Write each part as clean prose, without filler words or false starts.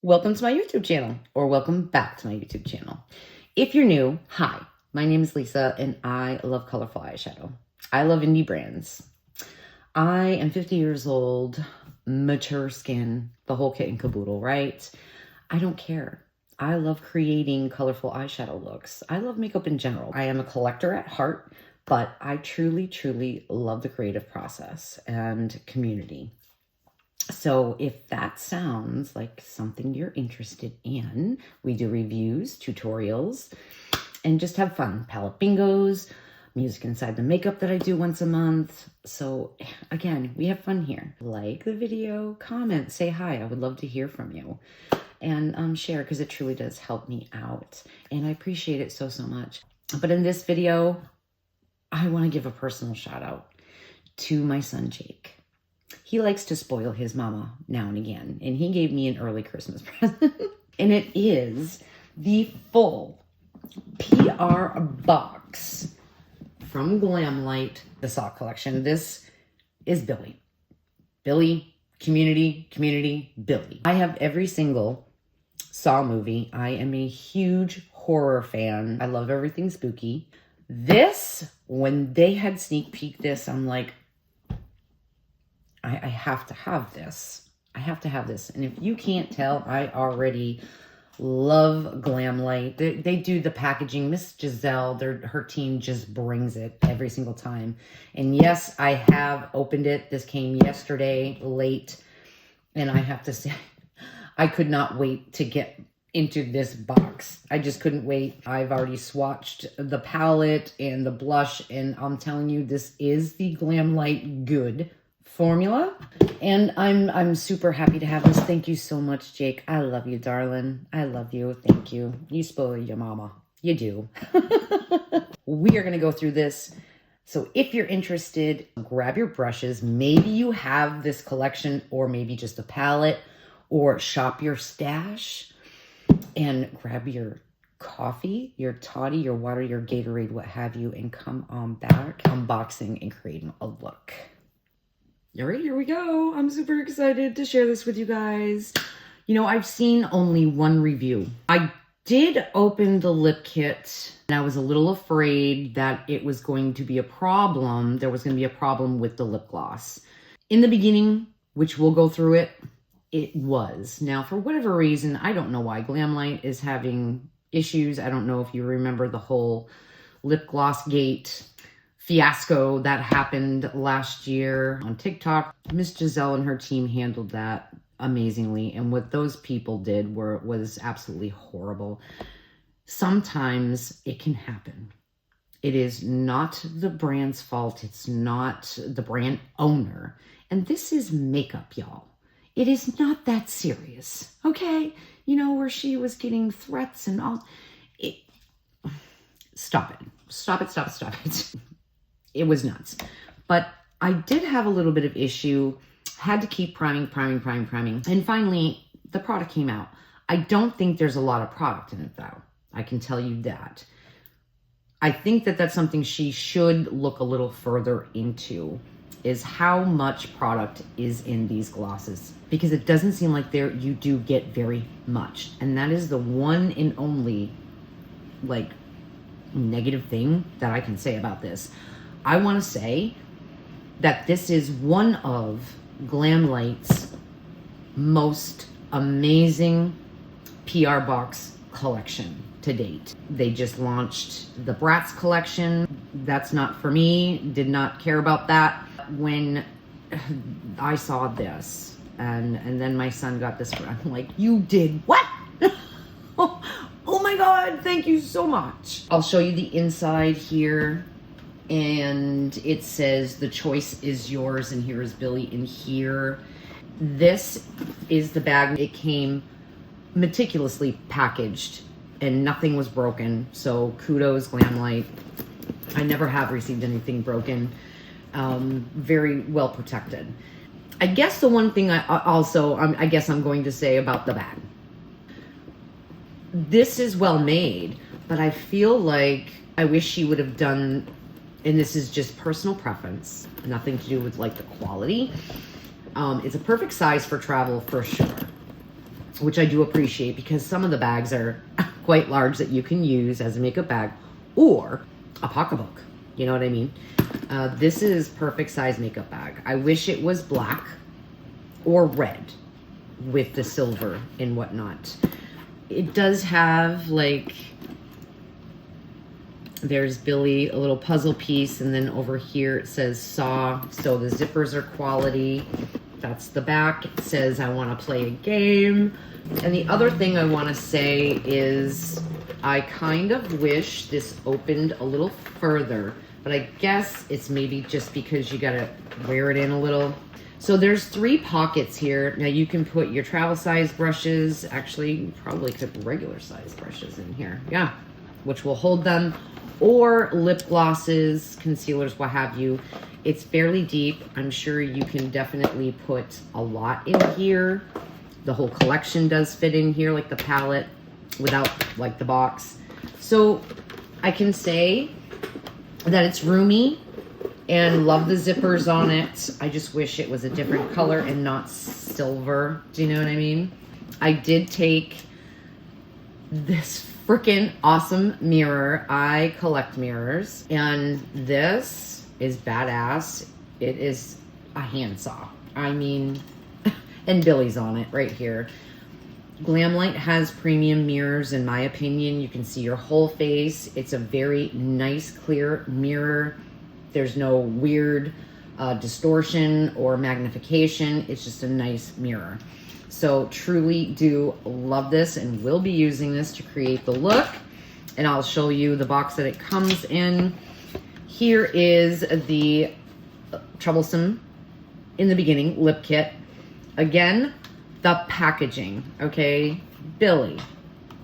Welcome to my YouTube channel, or welcome back to my YouTube channel. If you're new, hi, my name is Lisa and I love colorful eyeshadow. I love indie brands. I am 50 years old, mature skin, the whole kit and caboodle, right? I don't care. I love creating colorful eyeshadow looks. I love makeup in general. I am a collector at heart, but I truly, truly love the creative process and community. So if that sounds like something you're interested in, we do reviews, tutorials, and just have fun. Palette bingos, music inside the makeup that I do once a month. So again, we have fun here. Like the video, comment, say hi. I would love to hear from you. And share, because it truly does help me out. And I appreciate it so, so much. But in this video, I want to give a personal shout out to my son, Jake. He likes to spoil his mama now and again, and he gave me an early Christmas present. And it is the full PR box from Glamlite, the sock collection. This is Billy. Billy, community, Billy. I have every single Saw movie. I am a huge horror fan. I love everything spooky. This, when they had sneak peek this, I'm like, I have to have this. I have to have this. And if you can't tell, I already love Glamlite. They do the packaging. Miss Giselle, her team just brings it every single time. And yes, I have opened it. This came yesterday late. And I have to say, I could not wait to get into this box. I just couldn't wait. I've already swatched the palette and the blush. And I'm telling you, this is the Glamlite Good formula, and I'm super happy to have this. Thank you so much, Jake. I love you, darling. I love you. Thank you. You spoil your mama. You do. We are going to go through this. So if you're interested, grab your brushes. Maybe you have this collection, or maybe just a palette, or shop your stash and grab your coffee, your toddy, your water, your Gatorade, what have you, and come on back unboxing and creating a look. All right, here we go. I'm super excited to share this with you guys. You know, I've seen only one review. I did open the lip kit, and I was a little afraid that it was going to be a problem. There was going to be a problem with the lip gloss. In the beginning, which we'll go through it, it was. Now, for whatever reason, I don't know why Glamlite is having issues. I don't know if you remember the whole lip gloss gate fiasco that happened last year on TikTok. Miss Giselle and her team handled that amazingly, and what those people did was absolutely horrible. Sometimes it can happen. It is not the brand's fault. It's not the brand owner. And this is makeup, y'all. It is not that serious, okay? You know, where she was getting threats and all. Stop it. Stop it. It was nuts. But I did have a little bit of issue. Had to keep priming. And finally, the product came out. I don't think there's a lot of product in it, though. I can tell you that. I think that that's something she should look a little further into, is how much product is in these glosses. Because it doesn't seem like you do get very much. And that is the one and only, like, negative thing that I can say about this. I want to say that this is one of Glamlite's most amazing PR box collection to date. They just launched the Bratz collection. That's not for me. Did not care about that. When I saw this and then my son got this, I'm like, you did what? Oh my God, thank you so much. I'll show you the inside here. And it says the choice is yours, and here is Billy in here. This is the bag. It came meticulously packaged and nothing was broken. So kudos, Glamlite. I never have received anything broken. Very well protected. I guess the one thing I guess I'm going to say about the bag. This is well made, but I feel like I wish she would have done, and this is just personal preference, nothing to do with like the quality. It's a perfect size for travel for sure. which I do appreciate because some of the bags are quite large that you can use as a makeup bag or a pocketbook. You know what I mean? This is perfect size makeup bag. I wish it was black or red with the silver and whatnot. It does have like, there's Billy, a little puzzle piece, and then over here it says Saw. So the zippers are quality. That's the back. It says I want to play a game. And the other thing I want to say is I kind of wish this opened a little further, but I guess it's maybe just because you got to wear it in a little. So there's 3 pockets here. Now you can put your travel size brushes. Actually, you probably could put regular size brushes in here. Yeah, which will hold them. Or lip glosses, concealers, what have you. It's fairly deep. I'm sure you can definitely put a lot in here. The whole collection does fit in here, like the palette, without like the box. So I can say that it's roomy and love the zippers on it. I just wish it was a different color and not silver. Do you know what I mean? I did take this freaking awesome mirror. I collect mirrors, and this is badass. It is a handsaw. I mean, and Billy's on it right here. Glamlite has premium mirrors, in my opinion. You can see your whole face. It's a very nice, clear mirror. There's no weird distortion or magnification. It's just a nice mirror. So truly do love this and will be using this to create the look. And I'll show you the box that it comes in. Here is the troublesome, in the beginning, lip kit. Again, the packaging, okay? Billy,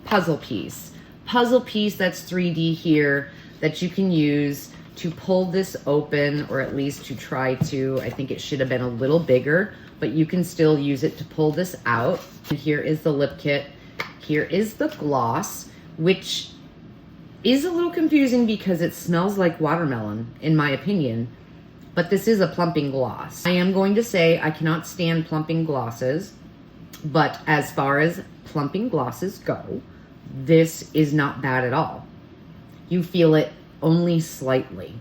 puzzle piece. Puzzle piece that's 3D here that you can use to pull this open, or at least to try to. I think it should have been a little bigger, but you can still use it to pull this out. And here is the lip kit. Here is the gloss, which is a little confusing because it smells like watermelon, in my opinion, but this is a plumping gloss. I am going to say I cannot stand plumping glosses, but as far as plumping glosses go, this is not bad at all. You feel it only slightly.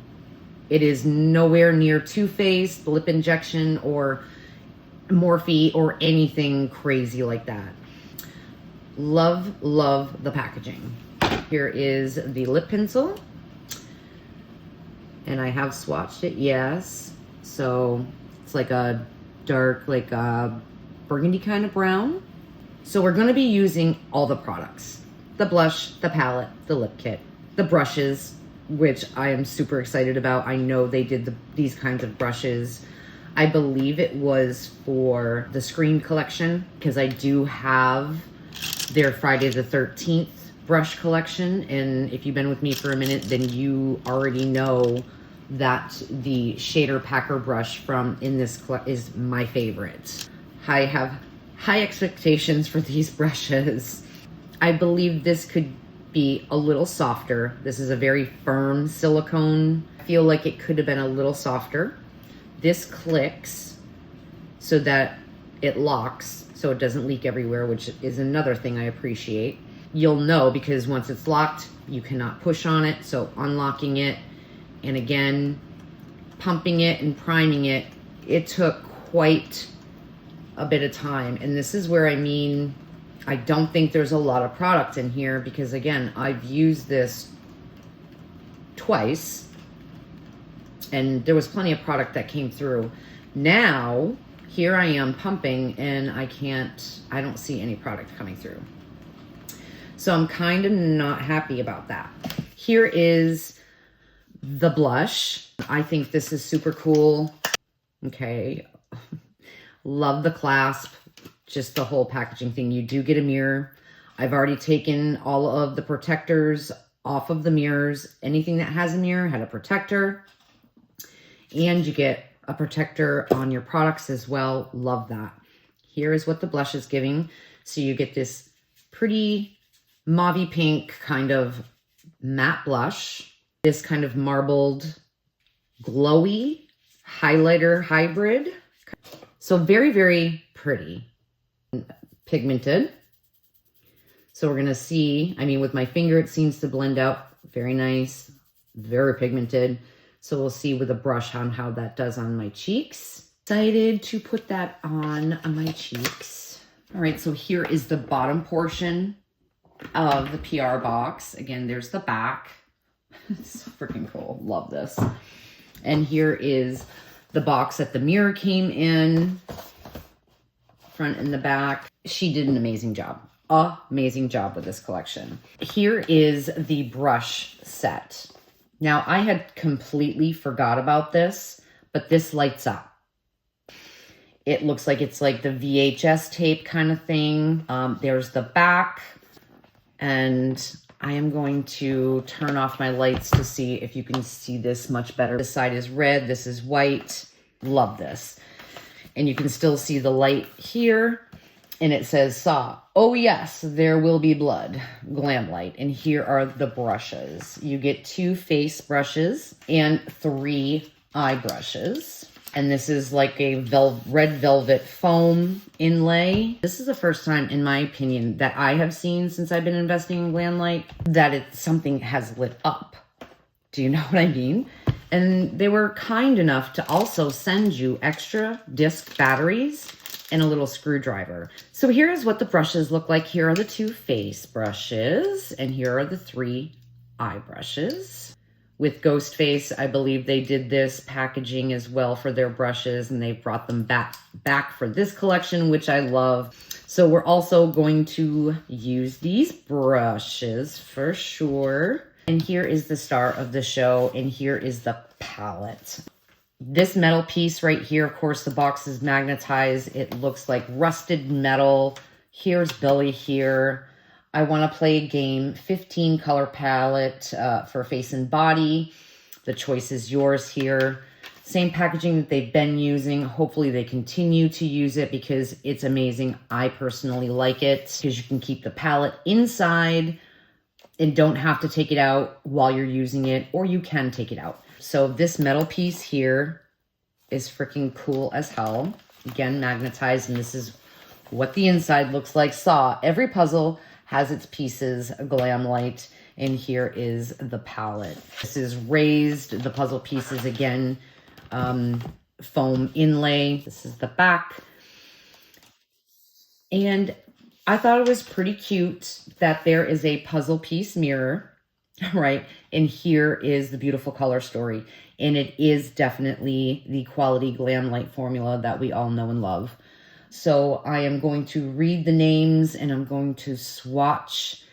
It is nowhere near Too Faced, lip injection, or Morphe, or anything crazy like that. Love, love the packaging. Here is the lip pencil. And I have swatched it, yes. So it's like a dark, like a burgundy kind of brown. So we're gonna be using all the products. The blush, the palette, the lip kit, the brushes, which I am super excited about. I know they did these kinds of brushes. I believe it was for the Scream collection, because I do have their Friday the 13th brush collection. And if you've been with me for a minute, then you already know that the shader packer brush from in this is my favorite. I have high expectations for these brushes. I believe this could be a little softer. This is a very firm silicone. I feel like it could have been a little softer. This clicks so that it locks so it doesn't leak everywhere, which is another thing I appreciate. You'll know because once it's locked, you cannot push on it. So unlocking it, and again, pumping it and priming it, it took quite a bit of time. And this is where I don't think there's a lot of product in here because, again, I've used this twice and there was plenty of product that came through. Now, here I am pumping and I don't see any product coming through. So I'm kind of not happy about that. Here is the blush. I think this is super cool. Okay. Love the clasp. Just the whole packaging thing. You do get a mirror. I've already taken all of the protectors off of the mirrors. Anything that has a mirror had a protector. And you get a protector on your products as well. Love that. Here is what the blush is giving. So you get this pretty mauve pink kind of matte blush. This kind of marbled, glowy highlighter hybrid. So very, very pretty. Pigmented. So we're going to see, I mean, with my finger, it seems to blend out very nice, very pigmented. So we'll see with a brush on how that does on my cheeks. Excited to put that on my cheeks. All right, so here is the bottom portion of the PR box. Again, there's the back. It's so freaking cool. Love this. And here is the box that the mirror came in, front and the back. She did an amazing job. Amazing job with this collection. Here is the brush set. Now, I had completely forgot about this, but this lights up. It looks like it's like the VHS tape kind of thing. There's the back, and I am going to turn off my lights to see if you can see this much better. This side is red, this is white. Love this. And you can still see the light here. And it says, Saw, oh yes, there will be blood, Glamlite. And here are the brushes. You get 2 face brushes and 3 eye brushes. And this is like a red velvet foam inlay. This is the first time, in my opinion, that I have seen since I've been investing in Glamlite that something has lit up. Do you know what I mean? And they were kind enough to also send you extra disc batteries and a little screwdriver. So here is what the brushes look like. Here are the 2 face brushes, and here are the 3 eye brushes. With Ghost Face, I believe they did this packaging as well for their brushes, and they brought them back for this collection, which I love. So we're also going to use these brushes for sure. And here is the star of the show, and here is the palette. This metal piece right here, of course, the box is magnetized. It looks like rusted metal. Here's Billy here. I want to play a game, 15 color palette for face and body. The choice is yours here. Same packaging that they've been using. Hopefully they continue to use it because it's amazing. I personally like it because you can keep the palette inside and don't have to take it out while you're using it, or you can take it out. So this metal piece here is freaking cool as hell. Again, magnetized, and this is what the inside looks like. Saw, every puzzle has its pieces, a Glamlite, and here is the palette. This is raised, the puzzle pieces again, foam inlay. This is the back. And I thought it was pretty cute that there is a puzzle piece mirror, right? And here is the beautiful color story. And it is definitely the quality Glamlite formula that we all know and love. So I am going to read the names and I'm going to swatch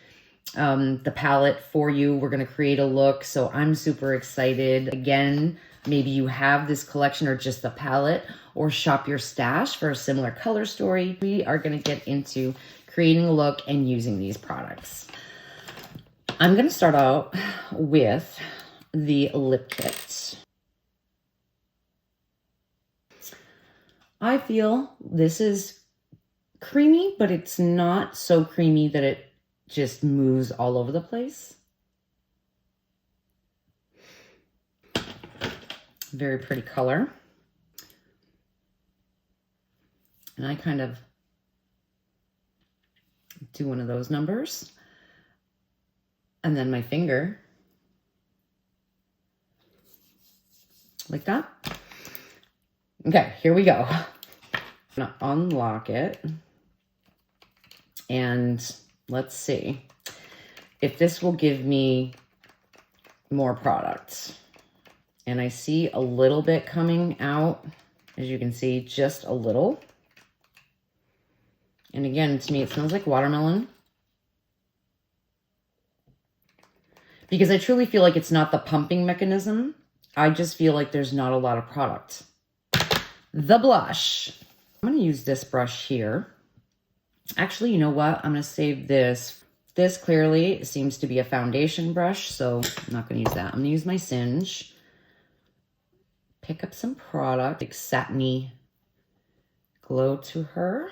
the palette for you. We're going to create a look. So I'm super excited. Again, maybe you have this collection or just the palette, or shop your stash for a similar color story. We are going to get into creating a look and using these products. I'm going to start out with the lip kit. I feel this is creamy, but it's not so creamy that it just moves all over the place. Very pretty color. And I kind of do one of those numbers. And then my finger, like that. Okay, here we go. I'm gonna unlock it. And let's see if this will give me more products. And I see a little bit coming out, as you can see, just a little. And again, to me, it smells like watermelon. Because I truly feel like it's not the pumping mechanism. I just feel like there's not a lot of product. The blush. I'm going to use this brush here. Actually, you know what? I'm going to save this. This clearly seems to be a foundation brush, so I'm not going to use that. I'm going to use my Singe. Pick up some product, like satiny glow to her.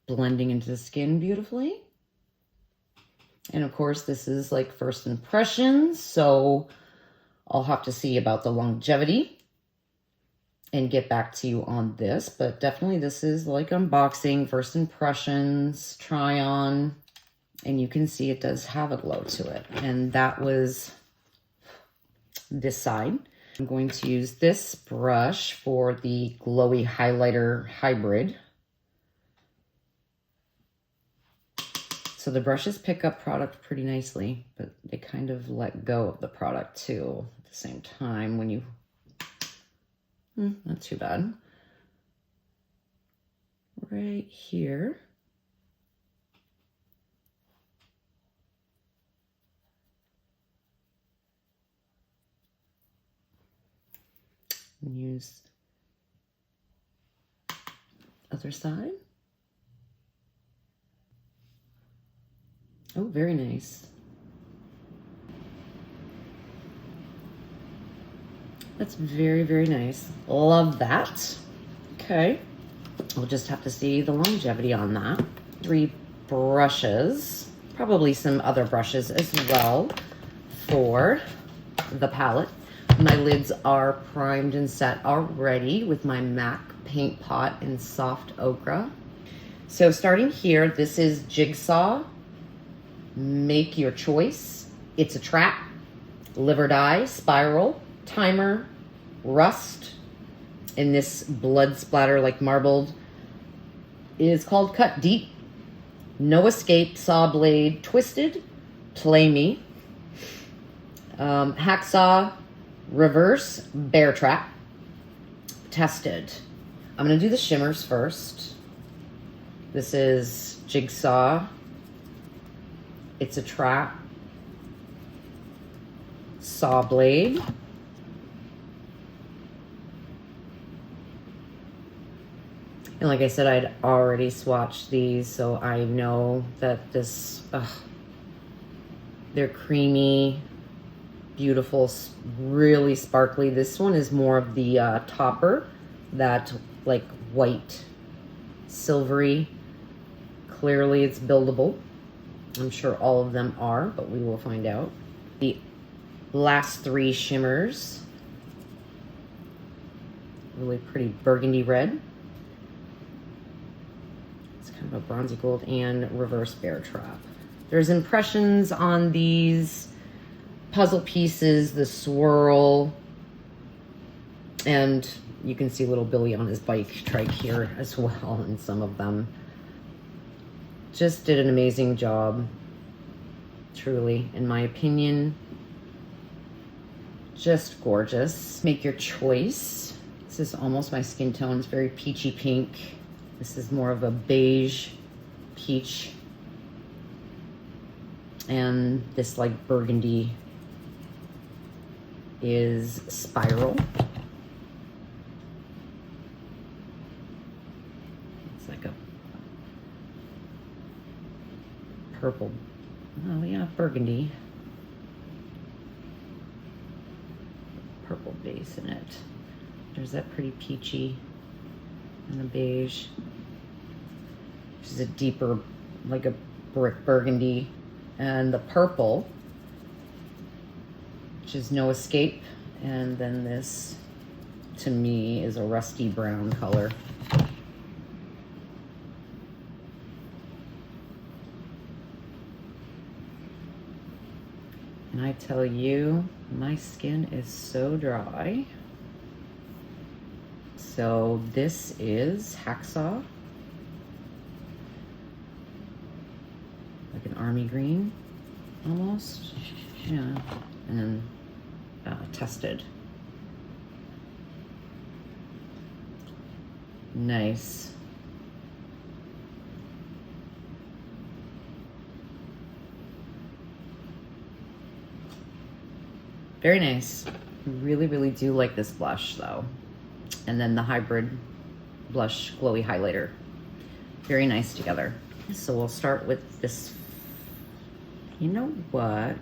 Blending into the skin beautifully. And of course, this is like first impressions, so I'll have to see about the longevity. and get back to you on this, but definitely this is like unboxing, first impressions, try on, and you can see it does have a glow to it. And that was this side. I'm going to use this brush for the glowy highlighter hybrid. So the brushes pick up product pretty nicely, but they kind of let go of the product too at the same time when you, not too bad. Right here. And use other side. Oh, very nice. That's very, very nice. Love that. Okay. We'll just have to see the longevity on that. 3 brushes, probably some other brushes as well for the palette. My lids are primed and set already with my MAC Paint Pot in Soft Ochre. So starting here, this is Jigsaw. Make your choice. It's a trap, live or die, spiral, timer, rust, and this blood splatter like marbled is called Cut Deep, no escape, saw blade, twisted, play me, hacksaw, reverse, bear trap, tested. I'm gonna do the shimmers first. This is Jigsaw. It's a trap, saw blade, and like I said, I'd already swatched these, so I know that this, they're creamy, beautiful, really sparkly. This one is more of the topper, that like white, silvery. Clearly it's buildable. I'm sure all of them are, but we will find out. The last 3 shimmers, really pretty burgundy red. It's kind of a bronzy gold and reverse bear trap. There's impressions on these puzzle pieces, the swirl, and you can see little Billy on his bike trike here as well in some of them. Just did an amazing job, truly, in my opinion. Just gorgeous. Make your choice. This is almost my skin tone. It's very peachy pink. This is more of a beige peach. And this like burgundy is spiral. It's like a purple, oh yeah, burgundy. Purple base in it. There's that pretty peachy and the beige. Which is a deeper, like a brick burgundy. And the purple, which is No Escape. And then this, to me, is a rusty brown color. And I tell you, my skin is so dry. So this is Hacksaw. Like an army green, almost. Yeah. And then Tested. Nice. Very nice. Really, really do like this blush though. And then the hybrid blush glowy highlighter. Very nice together. So we'll start with this. You know what?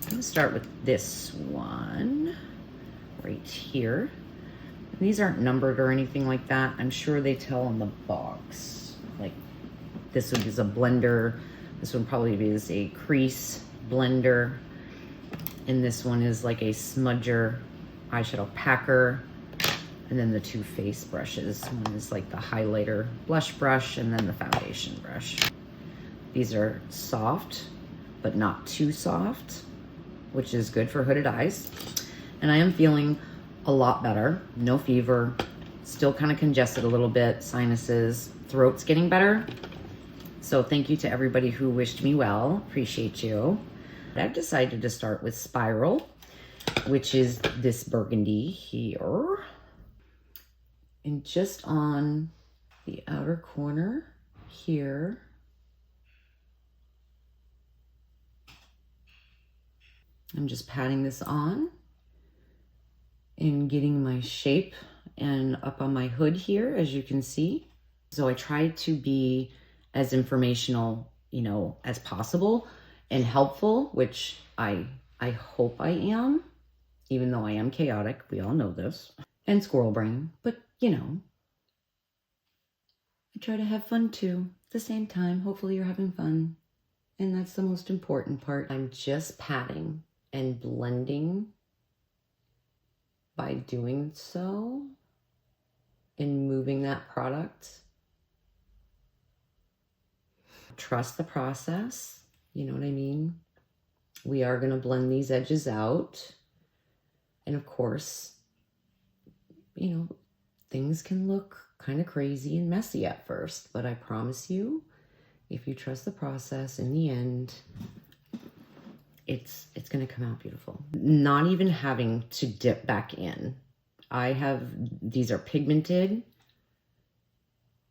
I'm gonna start with this one right here. These aren't numbered or anything like that. I'm sure they tell on the box. Like this one is a blender. This one probably is a crease blender. And this one is like a smudger eyeshadow packer. And then the two face brushes. One is like the highlighter blush brush and then the foundation brush. These are soft, but not too soft, which is good for hooded eyes. And I am feeling a lot better. No fever, still kind of congested a little bit, sinuses, throat's getting better. So thank you to everybody who wished me well, appreciate you. I've decided to start with Spiral, which is this burgundy here. And just on the outer corner here, I'm just patting this on and getting my shape and up on my hood here, as you can see. So I tried to be as informational, you know, as possible and helpful, which I hope I am, even though I am chaotic. We all know this. And squirrel brain, but you know, I try to have fun too at the same time. Hopefully you're having fun. And that's the most important part. I'm just patting and blending by doing so and moving that product. Trust the process. You know what I mean? We are going to blend these edges out. And of course, you know, things can look kind of crazy and messy at first, but I promise you, if you trust the process, in the end, it's going to come out beautiful. Not even having to dip back in. These are pigmented.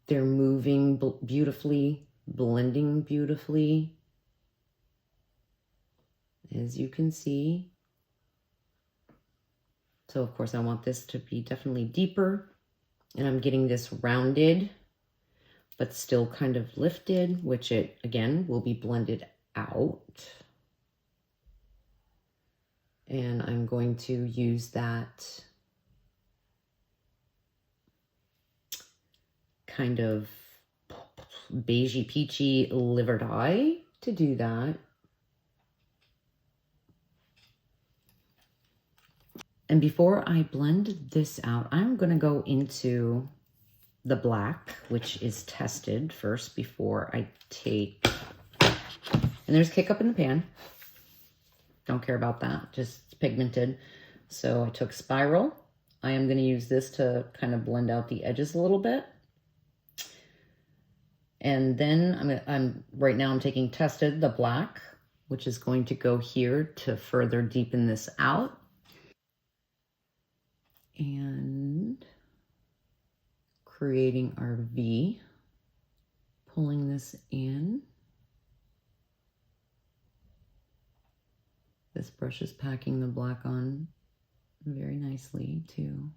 They're moving beautifully, blending beautifully. As you can see. So of course I want this to be definitely deeper, and I'm getting this rounded, but still kind of lifted, which it, again, will be blended out. And I'm going to use that kind of beigey peachy liver dye to do that. And before I blend this out, I'm going to go into the black, which is tested first before I take, and there's kick up in the pan. Don't care about that, just pigmented. So I took Spiral. I am going to use this to kind of blend out the edges a little bit. And then right now I'm taking Tested, the black, which is going to go here to further deepen this out. And creating our V, pulling this in. This brush is packing the black on very nicely too,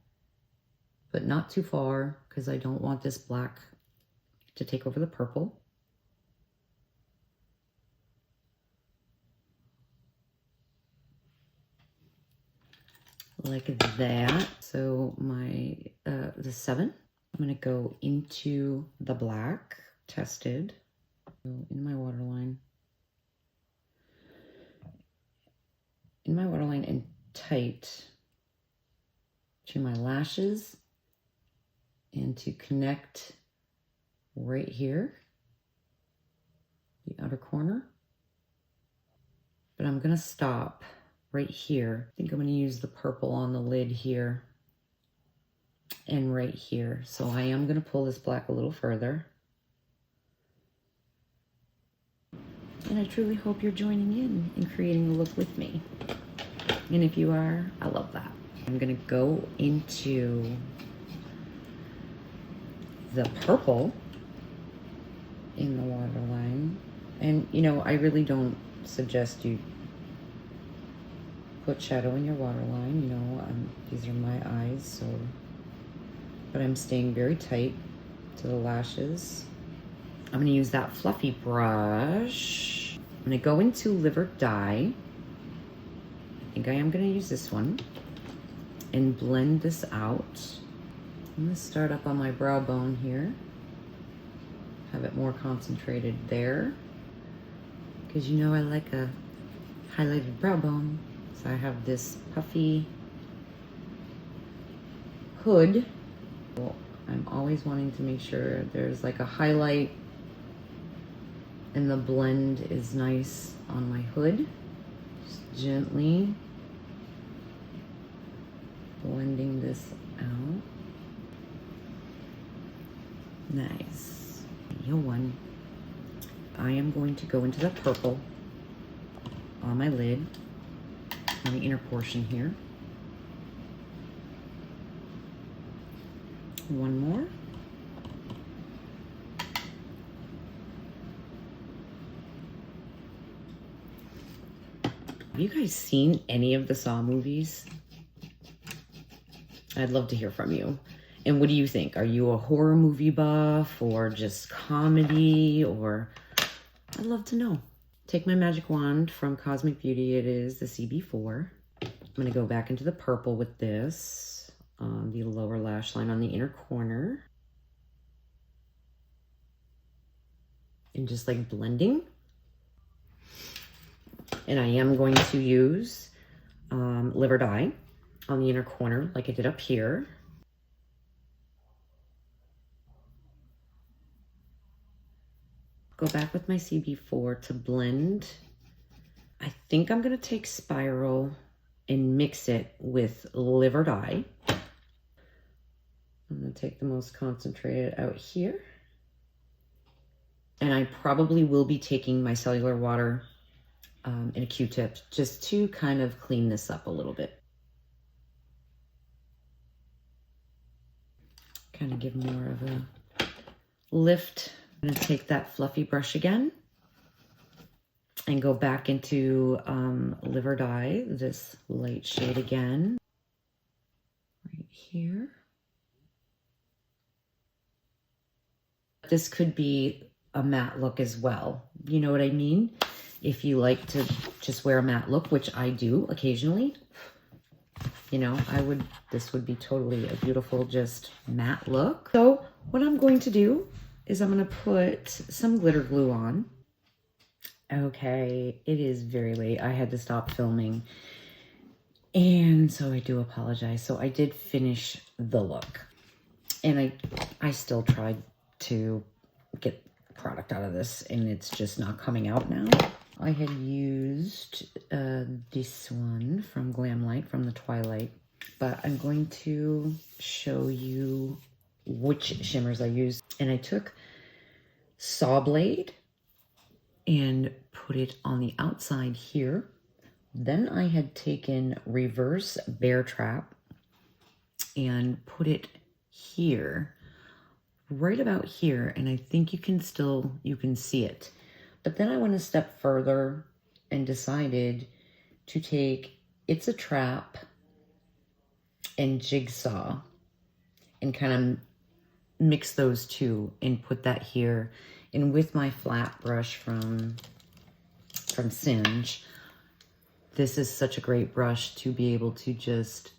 but not too far because I don't want this black to take over the purple. Like that. So my, the 7, I'm gonna go into the black, Tested, in my waterline. In my waterline and tight to my lashes, and to connect right here, the outer corner. But I'm gonna stop right here. I think I'm gonna use the purple on the lid here and right here. So I am gonna pull this black a little further. And I truly hope you're joining in creating the look with me. And if you are, I love that. I'm gonna go into the purple in the waterline. And you know, I really don't suggest you put shadow in your waterline, you know, these are my eyes, so, but I'm staying very tight to the lashes. I'm gonna use that fluffy brush. I'm gonna go into Liver Dye. I think I am gonna use this one and blend this out. I'm gonna start up on my brow bone here. Have it more concentrated there. Because you know I like a highlighted brow bone. So I have this puffy hood. I'm always wanting to make sure there's like a highlight and the blend is nice on my hood. Just gently blending this out. Nice. One. I am going to go into the purple on my lid, on the inner portion here. One more. Have you guys seen any of the Saw movies? I'd love to hear from you. And what do you think? Are you a horror movie buff or just comedy? Or I'd love to know. Take my magic wand from Cosmic Beauty. It is the CB4. I'm going to go back into the purple with this on the lower lash line on the inner corner. And just like blending. And I am going to use Live or Die on the inner corner like I did up here. Go back with my CB4 to blend. I think I'm gonna take Spiral and mix it with Live or Die. I'm gonna take the most concentrated out here. And I probably will be taking my cellular water and a Q-tip just to kind of clean this up a little bit. Kind of give more of a lift. I'm gonna take that fluffy brush again and go back into Live or Die, this light shade again, right here. This could be a matte look as well. You know what I mean? If you like to just wear a matte look, which I do occasionally, you know, this would be totally a beautiful just matte look. So what I'm going to do is I'm going to put some glitter glue on. Okay, it is very late. I had to stop filming. And so I do apologize. So I did finish the look. And I still tried to get product out of this and it's just not coming out now. I had used this one from Glamlite, from the Twilight. But I'm going to show you which shimmers I used. And I took Saw Blade and put it on the outside here. Then I had taken Reverse Bear Trap and put it here, right about here. And I think you can see it. But then I went a step further and decided to take It's a Trap and Jigsaw and kind of mix those two and put that here. And with my flat brush from Singe, this is such a great brush to be able to just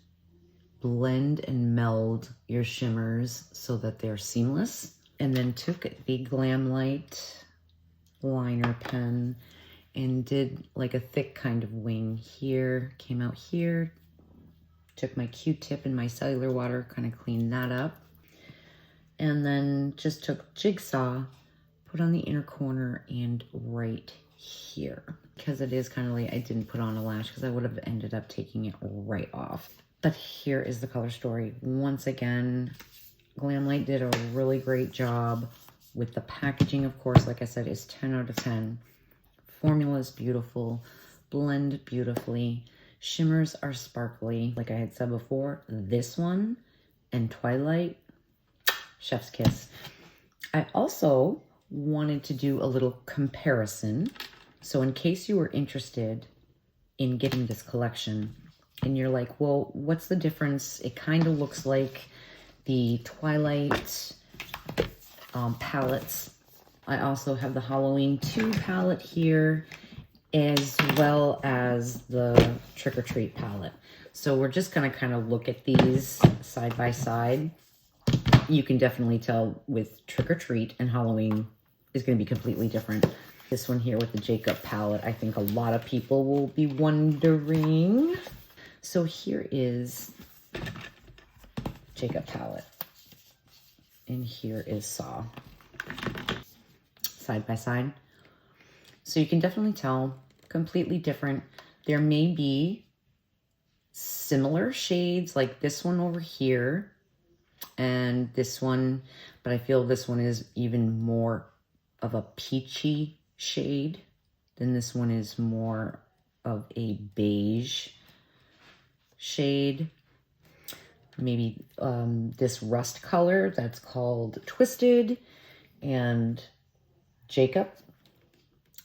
blend and meld your shimmers so that they're seamless. And then took the Glamlite liner pen and did like a thick kind of wing here, came out here, took my Q-tip and my cellular water, kind of cleaned that up. And then just took Jigsaw, put on the inner corner and right here. Because it is kind of late, I didn't put on a lash because I would have ended up taking it right off. But here is the color story. Once again, Glamlite did a really great job with the packaging, of course, like I said, is 10 out of 10. Formula is beautiful, blend beautifully. Shimmers are sparkly. Like I had said before, this one and Twilight, chef's kiss. I also wanted to do a little comparison. So in case you were interested in getting this collection and you're like, well, what's the difference? It kind of looks like the Twilight palettes. I also have the Halloween 2 palette here, as well as the Trick or Treat palette. So we're just gonna kind of look at these side by side. You can definitely tell with Trick or Treat and Halloween is gonna be completely different. This one here with the Jacob palette, I think a lot of people will be wondering. So here is Jacob palette. And here is Saw. Side by side. So you can definitely tell, completely different. There may be similar shades like this one over here and this one, but I feel this one is even more of a peachy shade. Then this one is more of a beige shade. Maybe this rust color that's called Twisted and Jacob.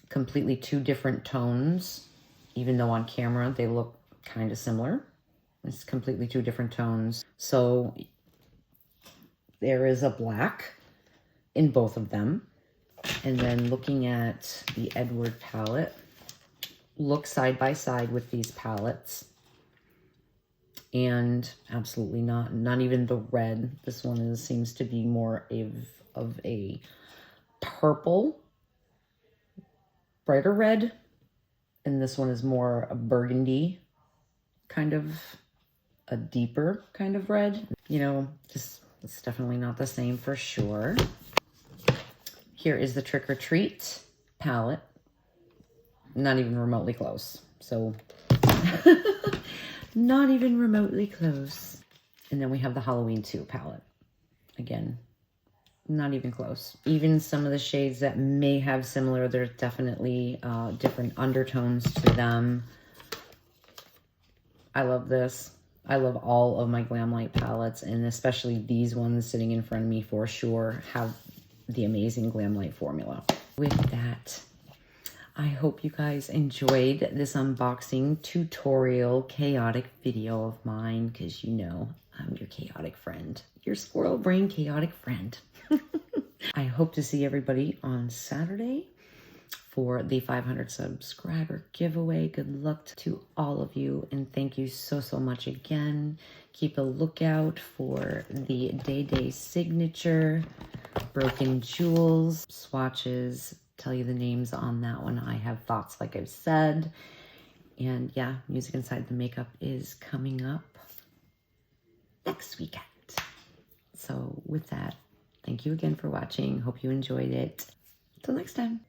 Completely two different tones, even though on camera they look kind of similar. It's completely two different tones. So there is a black in both of them. And then looking at the Edward palette, look side by side with these palettes. And absolutely not even the red. This one seems to be more of a purple, brighter red. And this one is more a burgundy, kind of a deeper kind of red. You know, just it's definitely not the same for sure. Here is the Trick or Treat palette. Not even remotely close. So, not even remotely close. And then we have the Halloween 2 palette. Again, not even close. Even some of the shades that may have similar, there's definitely different undertones to them. I love this. I love all of my Glamlite palettes, and especially these ones sitting in front of me for sure have the amazing Glamlite formula. With that, I hope you guys enjoyed this unboxing tutorial chaotic video of mine, because you know I'm your chaotic friend, your squirrel brain chaotic friend. I hope to see everybody on Saturday for the 500 subscriber giveaway. Good luck to all of you, and thank you so much again. Keep a lookout for the Day signature, Broken Jewels, swatches. Tell you the names on that one. I have thoughts, like I've said. And yeah, Music Inside the Makeup is coming up next weekend. So with that, thank you again for watching. Hope you enjoyed it. Until next time.